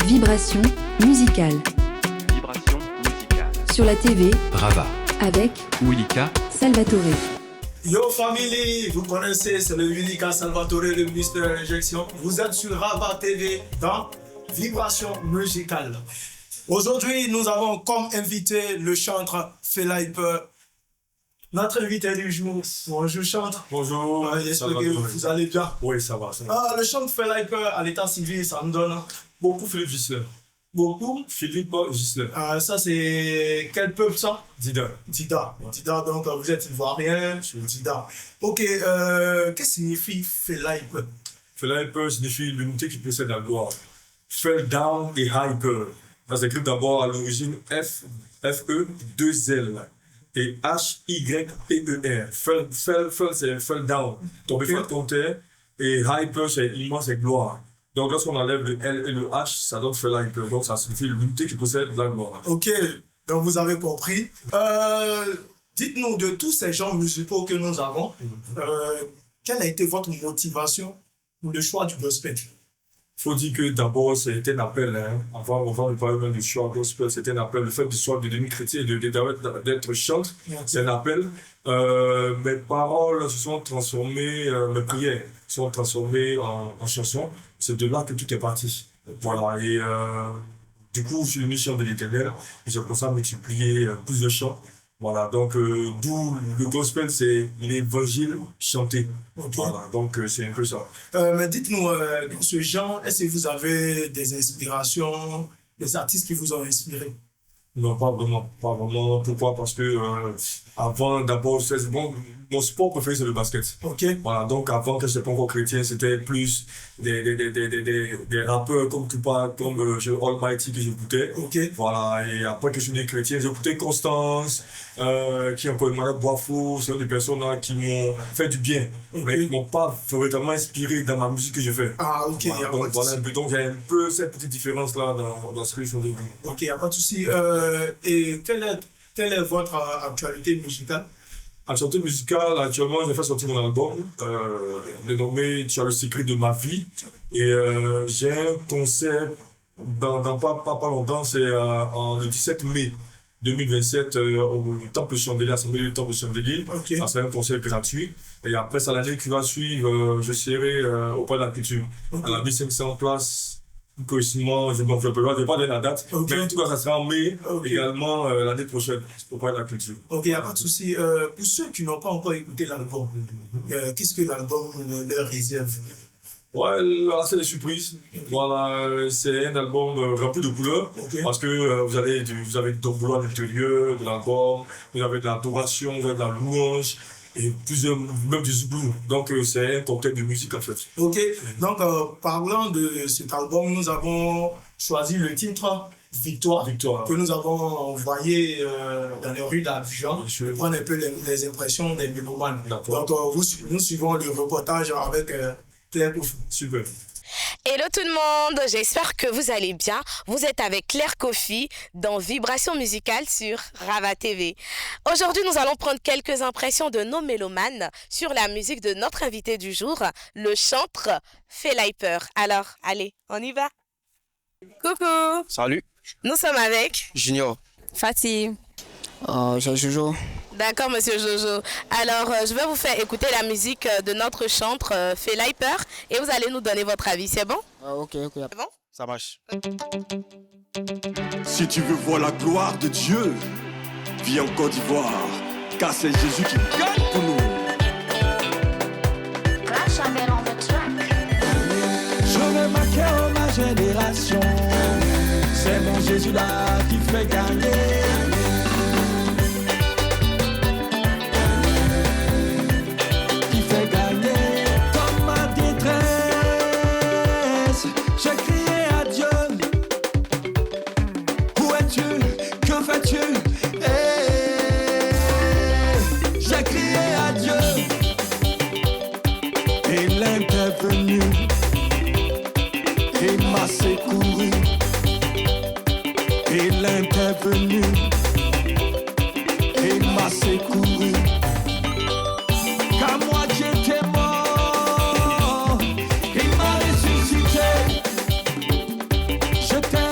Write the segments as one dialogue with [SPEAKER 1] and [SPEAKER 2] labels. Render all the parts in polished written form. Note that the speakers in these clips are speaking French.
[SPEAKER 1] Vibration musicale.
[SPEAKER 2] Vibration musicale.
[SPEAKER 1] Sur la TV,
[SPEAKER 2] Rava.
[SPEAKER 1] avec
[SPEAKER 2] Willika.
[SPEAKER 1] Salvatore.
[SPEAKER 3] Yo family, vous connaissez, c'est le Willika Salvatore, le ministre de l'injection. Vous êtes sur Rava TV dans Vibration musicale. Aujourd'hui, nous avons comme invité le chanteur Fela-Hyper. Notre invité du jour, bonjour chanteur.
[SPEAKER 4] Bonjour.
[SPEAKER 3] J'espère que vous allez bien.
[SPEAKER 4] Oui, ça va. Ça va.
[SPEAKER 3] Le chanteur Fela-Hyper à l'état civil, ça me donne
[SPEAKER 4] Beaucoup Philippe Gisler.
[SPEAKER 3] beaucoup.
[SPEAKER 4] Philippe Gisler.
[SPEAKER 3] Ça, c'est quel peuple ça?
[SPEAKER 4] Dida.
[SPEAKER 3] Dida. Dida, donc vous êtes ivoirien, je suis Dida. Ok, qu'est-ce que signifie Fela-Hyper?
[SPEAKER 4] Fela-Hyper signifie l'unité qui précède la gloire. Fell down et hyper. Ça s'écrit d'abord à l'origine F-E, 2 L. Et H-Y-P-E-R. Fell, c'est fell down. Tomber
[SPEAKER 3] Ok.
[SPEAKER 4] par ton terre. Et hyper, c'est immense et gloire. Donc lorsqu'on enlève le L et le H, ça donne Fela-Hyper. Donc ça signifie l'unité qui possède la gloire.
[SPEAKER 3] Ok, donc vous avez compris. Dites-nous de tous ces genres musicaux que nous avons, quelle a été votre motivation pour le choix du gospel?
[SPEAKER 4] Faut dire que d'abord, c'était un appel, hein. Avant de parler même du choix gospel, c'était un appel. Le fait de soit de devenir chrétien et d'être chanteur, c'est un appel. Mes paroles se sont transformées, mes prières se sont transformées en chansons. C'est de là que tout est parti. Voilà. Et du coup, je suis venu chanter de l'Éternel. Et j'ai commencé à multiplier plus de chants. Voilà, donc d'où le gospel, c'est l'évangile chanté.
[SPEAKER 3] Ok.
[SPEAKER 4] Voilà, donc c'est un peu ça.
[SPEAKER 3] Mais dites-nous, dans ce genre, est-ce que vous avez des inspirations, des artistes qui vous ont inspiré?
[SPEAKER 4] Non, pas vraiment. Pas vraiment. Pourquoi? Parce que avant, d'abord, mon sport préféré, c'est le basket.
[SPEAKER 3] Ok.
[SPEAKER 4] Voilà, donc avant que je n'étais pas encore chrétien, c'était plus des rappeurs comme Tupac, comme Almighty que j'écoutais.
[SPEAKER 3] Ok.
[SPEAKER 4] Voilà, et après que je suis devenu chrétien, j'écoutais Constance, qui est encore une malade Boifou, c'est des personnes là qui m'ont fait du bien, mais qui m'ont pas véritablement inspiré dans ma musique que je fais.
[SPEAKER 3] Ah, ok,
[SPEAKER 4] Voilà,
[SPEAKER 3] y a
[SPEAKER 4] donc
[SPEAKER 3] pas de
[SPEAKER 4] voilà un
[SPEAKER 3] souci.
[SPEAKER 4] peu, donc il y a un peu cette petite différence là dans ce que je fais.
[SPEAKER 3] Ok, il n'y a pas de souci. Et quelle est votre actualité musicale?
[SPEAKER 4] Actualité musicale, actuellement, j'ai fait sortir mon album, dénommé Tu as le secret de ma vie. Et j'ai un concert dans pas longtemps, c'est le 17 mai 2027 au Temple Chandelier, l'Assemblée du Temple Chandelier.
[SPEAKER 3] Ok.
[SPEAKER 4] Ça sera un concert gratuit. Et après, ça, l'année qui va suivre, je serai au Palais de la Culture. À la 1500 places. Sinon, je ne vais pas donner la date.
[SPEAKER 3] Ok.
[SPEAKER 4] Mais en tout cas, ça sera en mai,
[SPEAKER 3] Ok.
[SPEAKER 4] également l'année prochaine, au Palais de la Culture.
[SPEAKER 3] Ok, il n'y a pas de souci. Pour ceux qui n'ont pas encore écouté l'album, qu'est-ce que l'album leur réserve?
[SPEAKER 4] Ouais, là, c'est des surprises. Voilà, c'est un album rempli de couleurs.
[SPEAKER 3] Ok.
[SPEAKER 4] Parce que vous avez de boulot à l'intérieur de l'album, vous avez de l'adoration, vous avez de la louange, et plusieurs, même du zoubou. Donc, c'est un cocktail de musique en fait.
[SPEAKER 3] Ok, donc parlant de cet album, nous avons choisi le titre Victoire,
[SPEAKER 4] Victoire.
[SPEAKER 3] que nous avons envoyé dans les rues d'Abidjan,
[SPEAKER 4] Bien sûr.
[SPEAKER 3] pour prendre un peu les impressions des mélomanes.
[SPEAKER 4] D'accord.
[SPEAKER 3] Donc nous suivons le reportage avec Claire Kofi.
[SPEAKER 4] Super.
[SPEAKER 5] Hello tout le monde, j'espère que vous allez bien. Vous êtes avec Claire Kofi dans Vibration musicale sur Rava TV. Aujourd'hui, nous allons prendre quelques impressions de nos mélomanes sur la musique de notre invité du jour, le chanteur Fela-Hyper. Alors, allez, on y va. Coucou,
[SPEAKER 6] Salut,
[SPEAKER 5] nous sommes avec
[SPEAKER 6] Junior.
[SPEAKER 5] Fatih.
[SPEAKER 6] C'est Jojo.
[SPEAKER 5] D'accord, monsieur Jojo. Alors, je vais vous faire écouter la musique de notre chanteur Fela-Hyper et vous allez nous donner votre avis, c'est bon?
[SPEAKER 6] Ok.
[SPEAKER 5] C'est bon?
[SPEAKER 6] Ça marche.
[SPEAKER 7] Si tu veux voir la gloire de Dieu, viens en Côte d'Ivoire, car c'est Jésus qui gagne pour nous.
[SPEAKER 8] Je veux marquer ma génération. C'est mon Jésus là qui fait gagner. Qui fait gagner dans ma détresse. J'ai crié à Dieu. Où es-tu? Que fais-tu? J'ai crié à Dieu. Et il est intervenu. Il m'a secouru, il est intervenu, il m'a secouru. Car moi j'étais mort, il m'a ressuscité. J'étais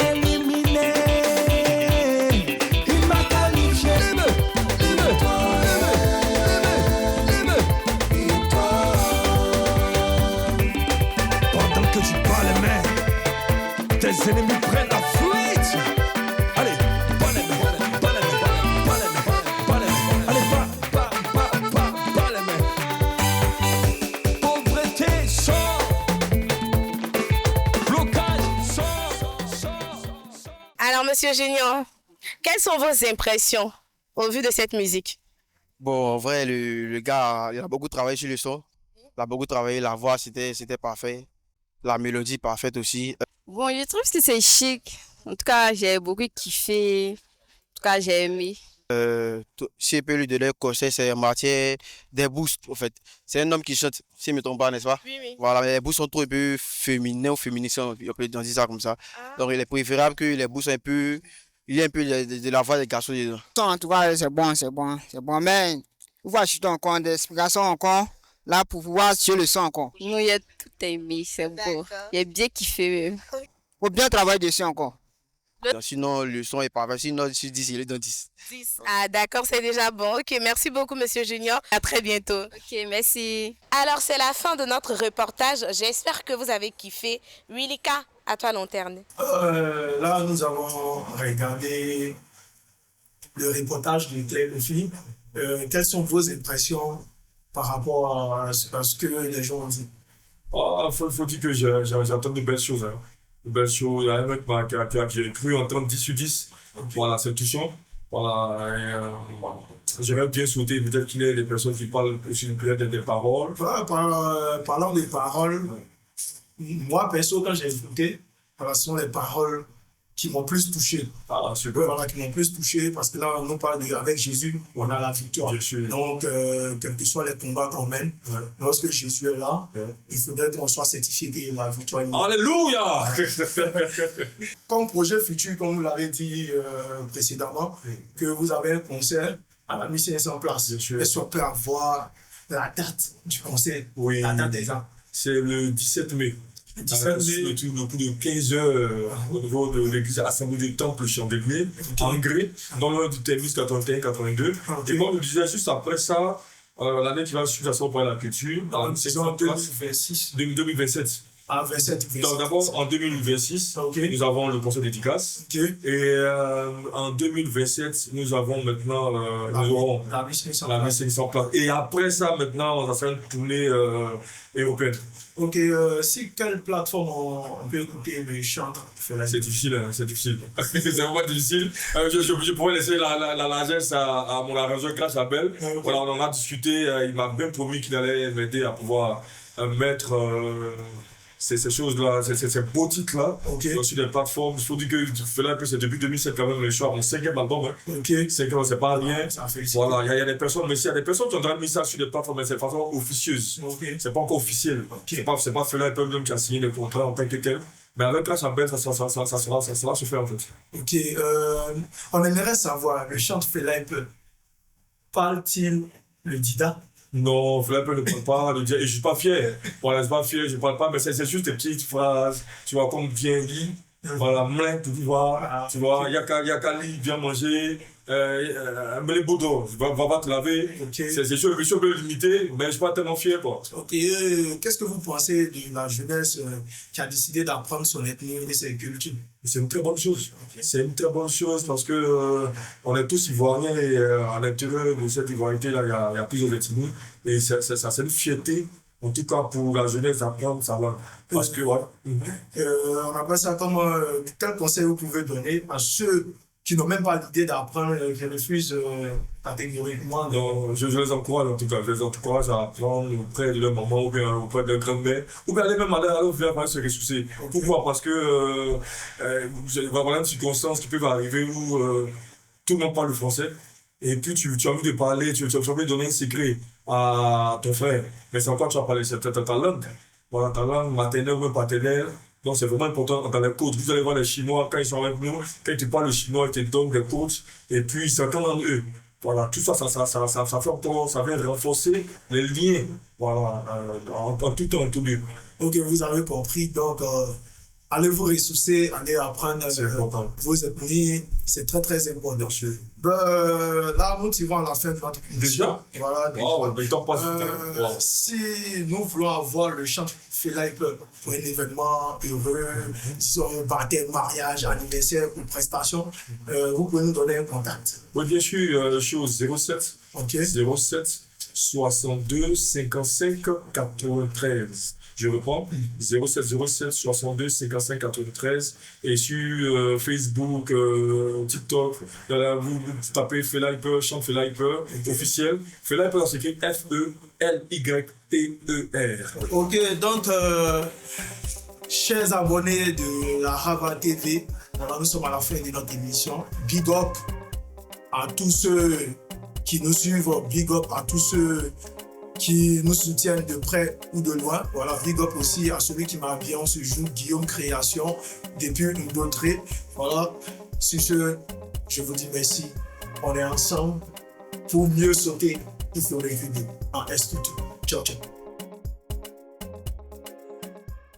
[SPEAKER 8] tes ennemis prennent la fuite. Allez, allez, pas les mains. Pauvreté, sort. Blocage, sort.
[SPEAKER 5] Alors, Monsieur Junior, quelles sont vos impressions au vu de cette musique?
[SPEAKER 9] Bon, en vrai, le gars, il a beaucoup travaillé sur le son. Il a beaucoup travaillé, la voix, c'était parfait. La mélodie, parfaite aussi.
[SPEAKER 10] Bon, je trouve que c'est chic. En tout cas, j'ai beaucoup kiffé. En tout cas, j'ai aimé.
[SPEAKER 9] Si je peux lui donner un conseil, c'est en matière des boosts, en fait. C'est un homme qui chante, si je ne me trompe pas, n'est-ce pas?
[SPEAKER 5] Oui.
[SPEAKER 9] Voilà, mais les boosts sont trop un peu féminins ou féministes, on peut dire ça comme ça. Donc, il est préférable que les boosts soient un peu... Il y a un peu de la voix des garçons dedans.
[SPEAKER 6] En tout cas, c'est bon. Mais il faut acheter encore des explications encore, là, pour pouvoir sur le son encore.
[SPEAKER 10] Nous, il a tout aimé, c'est beau. Il a bien kiffé.
[SPEAKER 6] Il faut bien travailler dessus encore.
[SPEAKER 9] Sinon, le son est parfait. Sinon, sur 10, il est dans 10.
[SPEAKER 5] Ah, d'accord, c'est déjà bon. Ok, merci beaucoup, Monsieur Junior. À très bientôt.
[SPEAKER 10] Ok, merci.
[SPEAKER 5] Alors, c'est la fin de notre reportage. J'espère que vous avez kiffé. Willika, à toi l'antenne.
[SPEAKER 3] Là, nous avons regardé le reportage de Claire Kofi. Quelles sont vos impressions par rapport à ce que les gens ont dit?
[SPEAKER 4] Faut dire que j'entends de belles choses. Hein. De belles choses. Il y a un mec qui a cru entendre 10 sur 10. Voilà, c'est touchant. Voilà, j'aurais bien souhaité peut-être qu'il y ait des personnes qui parlent aussi peut-être des paroles.
[SPEAKER 3] Parlant des paroles, moi, perso, quand j'ai écouté, ce sont les paroles qui m'ont plus touché.
[SPEAKER 4] Ah, super.
[SPEAKER 3] Voilà, qui m'ont plus touché parce que là, on nous parle avec Jésus, on a la victoire. Donc, quels que soient les combats qu'on mène, lorsque Jésus est là, il faudrait qu'on soit certifié que la victoire est là.
[SPEAKER 4] Alléluia!
[SPEAKER 3] Comme projet futur, comme vous l'avez dit précédemment, que vous avez un concert à la 1500 places. Est-ce qu'on peut avoir la date du concert?
[SPEAKER 4] Oui.
[SPEAKER 3] La date des ans.
[SPEAKER 4] C'est le 17 mai. Le 17 mai, le coup de 15 heures au niveau de l'église Assemblée du Temple Chandelier, en Gré, dans le du Terminus 81-82. Et moi, je disais juste après ça, l'année qui va suivre, ça sera pour la culture, en 2027.
[SPEAKER 3] Ah, 27.
[SPEAKER 4] Donc d'abord, en 2026, nous avons le concert dédicace. Et en 2027, nous avons maintenant nous aurons la 1500 places. Et après ça, maintenant, ça sera une tournée européenne.
[SPEAKER 3] Ok, si quelle plateforme on peut écouter le chant?
[SPEAKER 4] C'est difficile, hein, c'est difficile. C'est vraiment difficile. Je pourrais laisser la largesse à mon arrangeur Clash Abel. Voilà, on en a discuté. Il m'a bien promis qu'il allait m'aider à pouvoir mettre ces choses-là, ces beaux titres-là sur des plateformes. Il faut dire que c'est depuis 2007 quand même le choix. Mon 5e album, hein. C'est pas rien. Voilà, il y a des personnes, mais s'il y a des personnes qui ont déjà mis ça sur des plateformes, mais c'est de façon officieuse. C'est pas encore officiel. C'est pas Fela et Peulum qui a signé le contrat en tant que tel. Mais avec Clash Abel, ça sera se faire en fait.
[SPEAKER 3] Ok, on aimerait savoir, le chant de Fela et Peulum, parle-t-il le dida?
[SPEAKER 4] Non, Fela ne parle pas, et je suis pas fier. Voilà, je suis pas fier, je parle pas, mais c'est juste des petites phrases, tu vois, comme bien dit. Voilà, mlin, tu vois, Yakali, viens manger, les boudons, va te laver. C'est sûr, je suis un peu limité, mais je suis pas tellement fier, quoi.
[SPEAKER 3] Ok, qu'est-ce que vous pensez de la jeunesse qui a décidé d'apprendre son ethnie et ses cultures?
[SPEAKER 4] C'est une très bonne chose. C'est une très bonne chose parce que on est tous ivoiriens et à l'intérieur de cette ivoirité-là, il y a plusieurs ethnies. Et c'est une fierté, en tout cas pour la jeunesse, d'apprendre sa langue. Parce que,
[SPEAKER 3] on appelle ça comme quel conseil vous pouvez donner à ceux qui n'ont même pas l'idée d'apprendre, qui refusent catégoriquement?
[SPEAKER 4] Non, je les encourage en tout cas. Je les encourage à apprendre auprès de leur maman ou bien auprès de leur grand-mère. Ou bien aller même aller au faire se ressourcer. Pourquoi? Parce que il va y avoir une circonstance qui peut arriver où tout le monde parle le français. Et puis tu as envie de parler, tu as envie de donner un secret à ton frère. Mais c'est encore tu vas parler, c'est peut-être ta langue. Voilà, ta langue maternelle ou paternelle. Donc c'est vraiment important dans les codes. Vous allez voir les Chinois, quand ils sont avec nous, quand ils parlent le chinois, ils te donnent des codes. Et puis ils s'entendent en eux. Voilà, tout ça, ça fait encore, ça vient renforcer les liens. Voilà, en tout temps, en tout lieu.
[SPEAKER 3] Ok, vous avez compris. Donc, allez vous ressourcer, allez apprendre vos ethnies. C'est très, très important. Là, nous tirons à la fin de notre émission.
[SPEAKER 4] Déjà?
[SPEAKER 3] Voilà.
[SPEAKER 4] Wow, mais il t'en passe.
[SPEAKER 3] Si nous voulons avoir le chant Philippe pour un événement heureux, disons baptême, mariage, anniversaire ou prestation, vous pouvez nous donner un contact.
[SPEAKER 4] Oui, bien sûr, je suis au 07
[SPEAKER 3] Ok.
[SPEAKER 4] 07 62 55 93. Je reprends, 07 07 62 55 93. Et sur Facebook, TikTok, là, vous tapez Feliper, chante Feliper, officiel. Feliper, ça s'écrit F-E-L-Y-T-E-R.
[SPEAKER 3] Ok, donc, chers abonnés de la Rava TV, voilà, nous sommes à la fin de notre émission. Big up à tous ceux qui nous suivent, big up à tous ceux qui nous soutiennent de près ou de loin. Voilà, big up aussi à celui qui m'a bien ce jour, Guillaume Création, depuis une Dautré. Voilà, sur ce, je vous dis merci. On est ensemble pour mieux sauter sur les vidéos en S2. Ciao, ciao.